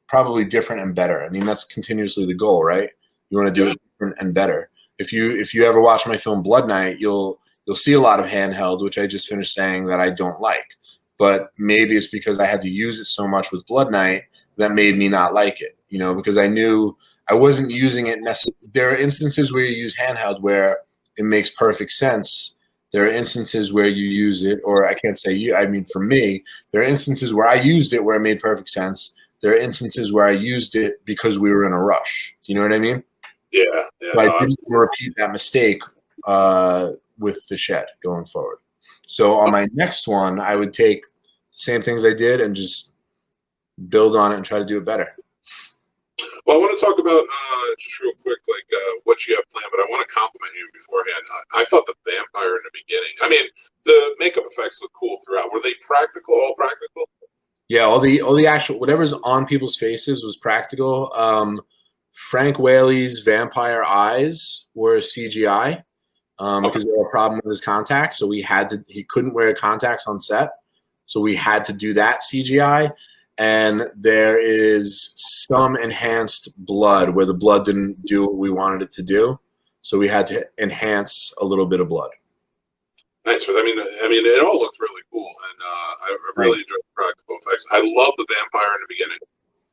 probably different and better. I mean, that's continuously the goal, right? You want to do it different and better. If you ever watch my film Blood Night, you'll see a lot of handheld, which I just finished saying that I don't like. But maybe it's because I had to use it so much with Blood Night that made me not like it, because I knew I wasn't using it necessarily. There are instances where you use handheld where it makes perfect sense. There are instances where you use it, or I can't say you, I mean, for me, there are instances where I used it where it made perfect sense. There are instances where I used it because we were in a rush. Do you know what I mean? Yeah. So I didn't repeat that mistake with the shed going forward. So on my next one, I would take the same things I did and just build on it and try to do it better. Well, I want to talk about just real quick, like what you have planned, but I want to compliment you beforehand. I thought the vampire in the beginning, I mean, the makeup effects look cool throughout. Were they practical, all practical? Yeah, all the actual, whatever's on people's faces was practical. Frank Whaley's vampire eyes were CGI. Because there were a problem with his contacts, so he couldn't wear contacts on set, so we had to do that CGI. And there is some enhanced blood where the blood didn't do what we wanted it to do, so we had to enhance a little bit of blood. Nice, but I mean, it all looks really cool, and I really enjoyed the practical effects. I love the vampire in the beginning,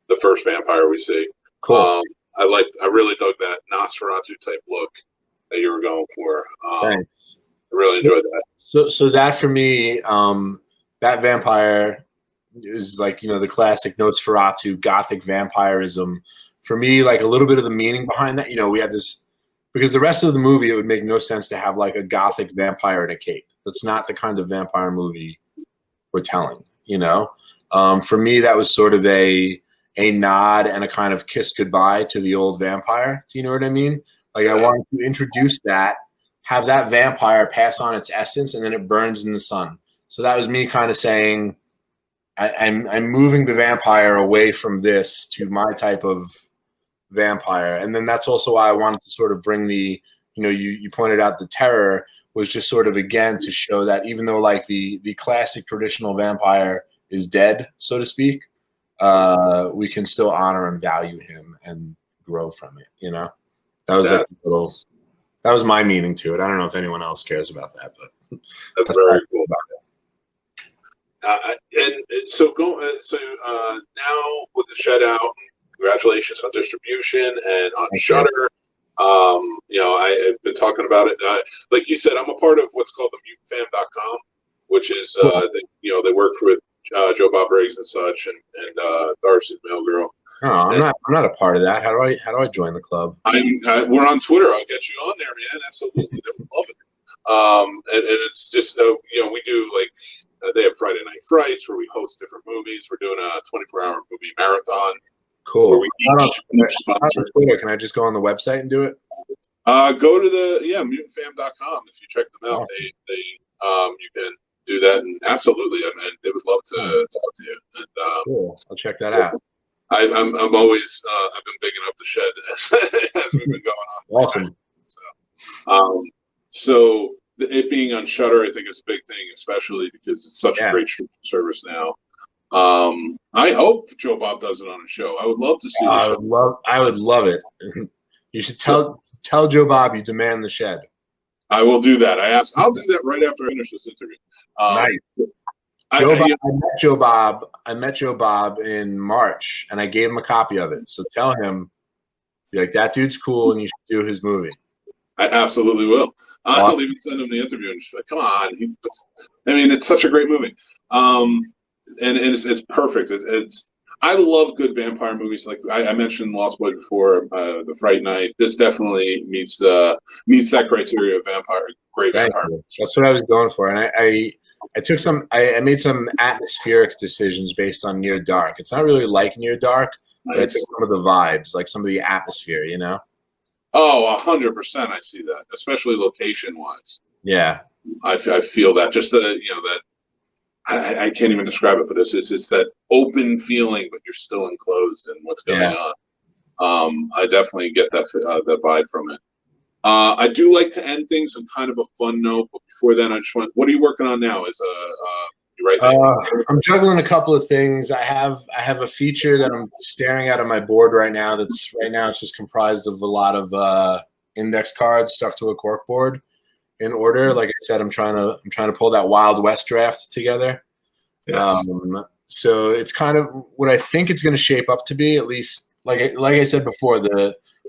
the first vampire we see. Cool. I really dug that Nosferatu type look that you were going for. Thanks. I really enjoyed that. So that for me, that vampire is like, the classic Nosferatu gothic vampirism. For me, like a little bit of the meaning behind that, we have this, because the rest of the movie, it would make no sense to have like a gothic vampire in a cape. That's not the kind of vampire movie we're telling, For me, that was sort of a nod and a kind of kiss goodbye to the old vampire. Do you know what I mean? Like, I wanted to introduce that, have that vampire pass on its essence, and then it burns in the sun. So that was me kind of saying, I'm moving the vampire away from this to my type of vampire. And then that's also why I wanted to sort of bring the, you pointed out the terror was just sort of, again, to show that even though like the classic traditional vampire is dead, so to speak, we can still honor and value him and grow from it, That was that was my meaning to it. I don't know if anyone else cares about that, but that's very cool about it. And so now with the shed out, congratulations on distribution and on Shudder. I've been talking about it. Like you said, I'm a part of what's called the mutantfam.com, which is they work with Joe Bob Briggs and such, and Darcy's Mail Girl. Oh, I'm not a part of that. How do I join the club? We're on Twitter. I'll get you on there, man. Absolutely, they would love it. And it's just we do they have Friday Night Frights where we host different movies. We're doing a 24-hour movie marathon. Cool. Where we each sponsor. Twitter. Can I just go on the website and do it? Go to the mutantfam.com. If you check them out, they you can do that, and absolutely, I mean, they would love to talk to you. And cool. I'll check that out. I'm always I've been bigging up the shed as we've been going on. Awesome. So it being on Shudder, I think is a big thing, especially because it's such a great streaming service now. I hope Joe Bob does it on a show. I would love to see. I would love it. You should tell Joe Bob you demand the shed. I will do that. I'll do that right after I finish this interview. Nice. I met Joe Bob in March, and I gave him a copy of it. So tell him, that dude's cool, and you should do his movie. I absolutely will. I'll even send him the interview and just be like, come on. It's such a great movie. And it's perfect. I love good vampire movies. Like I mentioned Lost Boy before, The Fright Night. This definitely meets that criteria of great vampire movies. That's what I was going for. And I made some atmospheric decisions based on Near Dark. It's not really like Near Dark, but I took some of the vibes, like some of the atmosphere, Oh, 100%. I see that, especially location-wise. Yeah, I feel that. Just that I can't even describe it, but it's that open feeling, but you're still enclosed in what's going on. I definitely get that vibe from it. I do like to end things on kind of a fun note, but before then, I just what are you working on now? I'm juggling a couple of things. I have a feature that I'm staring at on my board right now. It's just comprised of a lot of index cards stuck to a cork board in order. Like I said, I'm trying to pull that Wild West draft together. Yes. So it's kind of what I think it's going to shape up to be. At least, like I said before,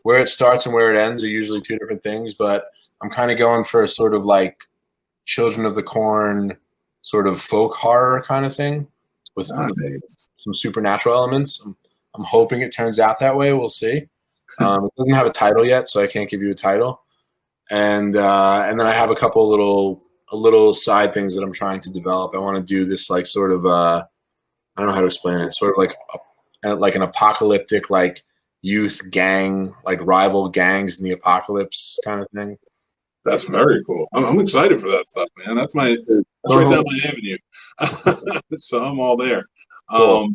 where it starts and where it ends are usually two different things. But I'm kind of going for a sort of like Children of the Corn, sort of folk horror kind of thing with some supernatural elements. I'm hoping it turns out that way. We'll see. It doesn't have a title yet, so I can't give you a title. And then I have a couple little side things that I'm trying to develop. I want to do this like sort of I don't know how to explain it. Sort of like an apocalyptic like youth gang, like rival gangs in the apocalypse kind of thing. That's very cool. I'm excited for that stuff, man. That's right down my avenue. So I'm all there. Cool.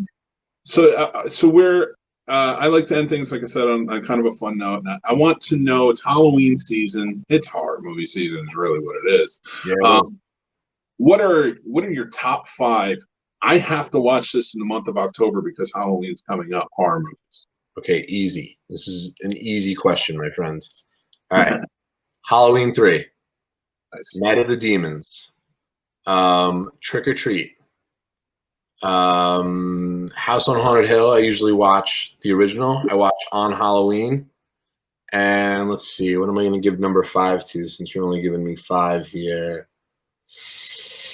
So we're I like to end things, like I said, on kind of a fun note. And I want to know, it's Halloween season. It's horror movie season is really what it is. Yeah. What are your top 5? I have to watch this in the month of October because Halloween's coming up. Horror movies. Okay, easy. This is an easy question, my friend. All right. Halloween 3. Nice. Night of the Demons. Trick or Treat. House on Haunted Hill. I usually watch the original. I watch On Halloween. And let's see, what am I going to give number 5 to, since you're only giving me 5 here?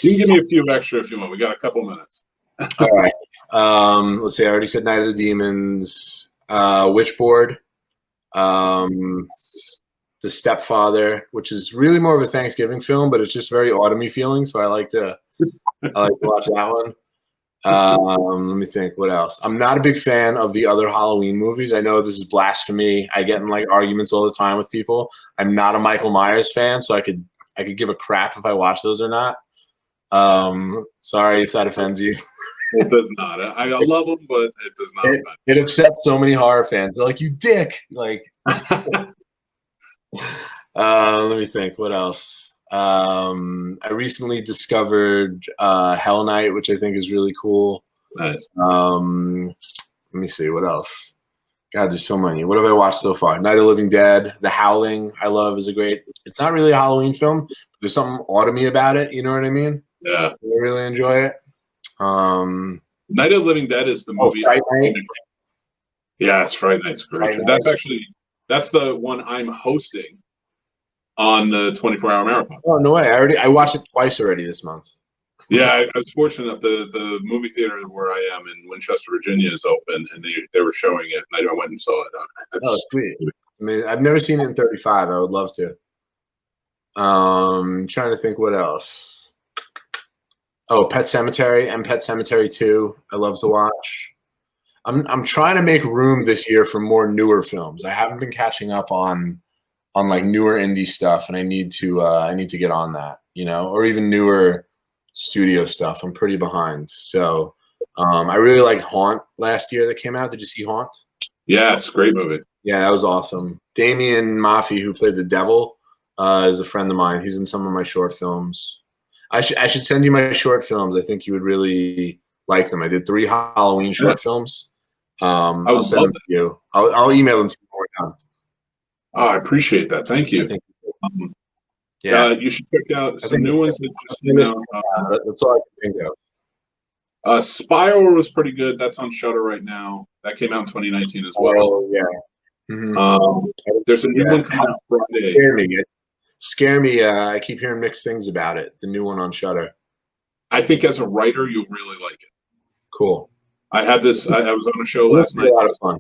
You can give me a few extra if you want. We got a couple minutes. All right. Let's see. I already said Night of the Demons. Witchboard. The Stepfather, which is really more of a Thanksgiving film, but it's just very autumny feeling, so I like to watch that one. Let me think. What else? I'm not a big fan of the other Halloween movies. I know this is blasphemy. I get in like arguments all the time with people. I'm not a Michael Myers fan, so I could give a crap if I watch those or not. Sorry if that offends you. It does not. I love them, but it does not. It upsets so many horror fans. They're like, "You dick!" Like. Let me think. What else? I recently discovered Hell Night, which I think is really cool. Nice. Let me see. What else? God, there's so many. What have I watched so far? Night of the Living Dead. The Howling, I love, is a great. It's not really a Halloween film, but there's something autumny about it. You know what I mean? Yeah. I really enjoy it. Night of the Living Dead is the movie. Yeah, it's Friday Night's great. Friday That's night. actually that's the one I'm hosting on the 24-hour marathon. Oh no way! I watched it twice already this month. Yeah, I was fortunate enough. The movie theater where I am in Winchester, Virginia, is open, and they were showing it, and I went and saw it. Oh, sweet. I mean, I've never seen it in 35. I would love to. Trying to think what else. Oh, Pet Cemetery and Pet Cemetery 2. I love to watch. I'm trying to make room this year for more newer films. I haven't been catching up on like newer indie stuff, and I need to get on that, you know, or even newer studio stuff. I'm pretty behind. So I really liked Haunt last year that came out. Did you see Haunt? Yes, great movie. Yeah, that was awesome. Damien Maffei, who played the devil, is a friend of mine. He's in some of my short films. I should send you my short films. I think you would really like them. I did 3 Halloween short films. I'll send them to you. I'll email them to you when we're done. Oh, I appreciate that. Thank you. Yeah, you should check out some new ones that just came out. That's all I can think of. Spiral was pretty good. That's on Shudder right now. That came out in 2019 as well. Oh yeah. Mm-hmm. There's a new one coming out Friday. Scare me. I keep hearing mixed things about it. The new one on Shudder. I think as a writer, you'll really like it. Cool. I had this. I was on a show last night. A lot of fun.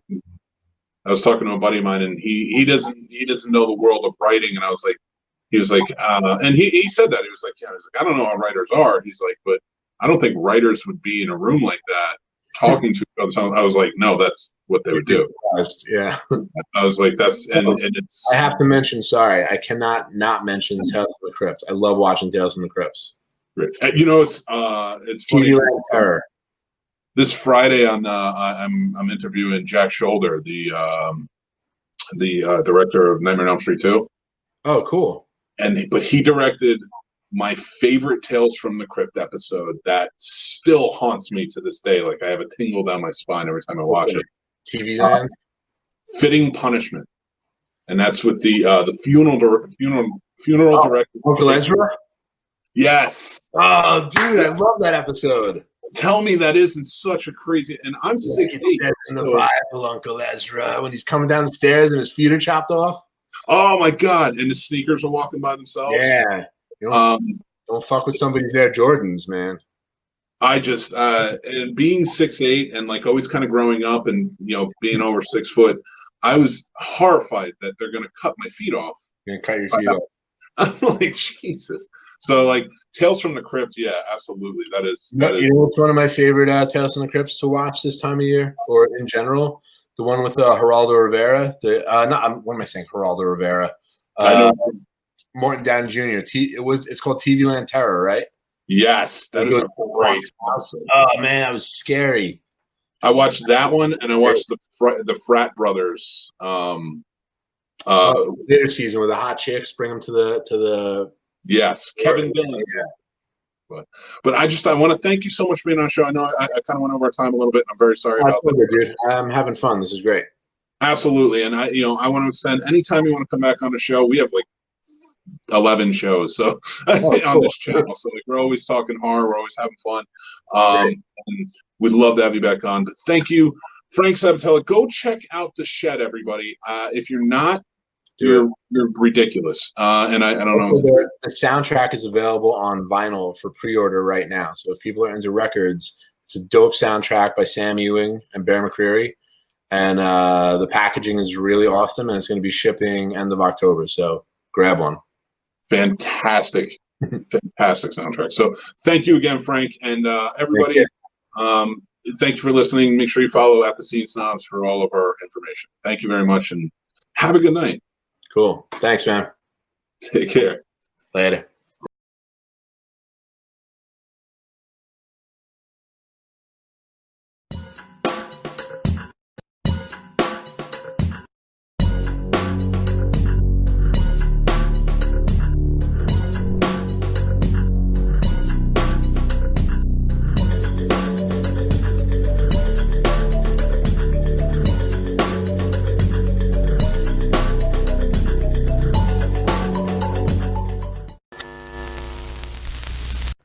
I was talking to a buddy of mine, and he doesn't know the world of writing. And I was like, he was like, and he said that he was like, yeah, I was like, I don't know how writers are. He's like, but I don't think writers would be in a room like that talking to each other. I was like, no, that's what they would do. Yeah. I was like, that's and it's. I have to mention. Sorry, I cannot not mention Tales from the Crypt. I love watching Tales from the Crypts. You know, it's funny. TV Land Terror. This Friday on I'm interviewing Jack Shoulder, the director of Nightmare on Elm Street 2. Oh, cool. But he directed my favorite Tales from the Crypt episode that still haunts me to this day. Like I have a tingle down my spine every time I watch it. TV Land. Fitting Punishment, and that's with the funeral director. Uncle Ezra. Yes. Oh, dude, I love that episode. Tell me that isn't such a crazy. And I'm 6'8". In the Bible, Uncle Ezra, when he's coming down the stairs and his feet are chopped off. Oh my God! And the sneakers are walking by themselves. Yeah. Don't fuck with somebody's Air Jordans, man. I just and being 6'8" and like always kind of growing up and being over 6 foot, I was horrified that they're gonna cut my feet off. You're gonna cut your feet off. I'm like, Jesus. So like Tales from the Crypt, yeah, absolutely. That is. You know what's one of my favorite Tales from the Crypts to watch this time of year or in general? The one with Geraldo Rivera. What am I saying? Geraldo Rivera. I know. Morton Downey Jr. It's called TV Land Terror, right? Yes, that is a great episode. Oh man, that was scary. I watched that one, and I watched the Frat Brothers. Later season where the hot chicks bring them to the. Yes, Kevin Dillon. Yeah. But I want to thank you so much for being on the show. I know I kind of went over our time a little bit, and I'm very sorry about that. Dude. I'm having fun. This is great. Absolutely, and I want to send anytime you want to come back on the show. We have like 11 shows on this channel, so like we're always talking horror. We're always having fun. And we'd love to have you back on. But thank you, Frank Sabatella. Go check out The Shed, everybody. If you're not. You're ridiculous, and I don't know. The soundtrack is available on vinyl for pre-order right now. So if people are into records, it's a dope soundtrack by Sam Ewing and Bear McCreary, and the packaging is really awesome, and it's going to be shipping end of October. So grab one. Fantastic, fantastic soundtrack. So thank you again, Frank, and everybody. Thank you for listening. Make sure you follow at the Scene Snobs for all of our information. Thank you very much, and have a good night. Cool. Thanks, man. Take care. Later.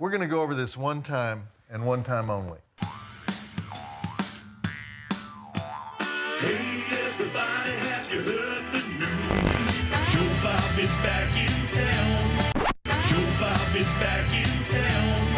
We're going to go over this one time and one time only. Hey everybody, have you heard the news? Joe Bob is back in town. Joe Bob is back in town.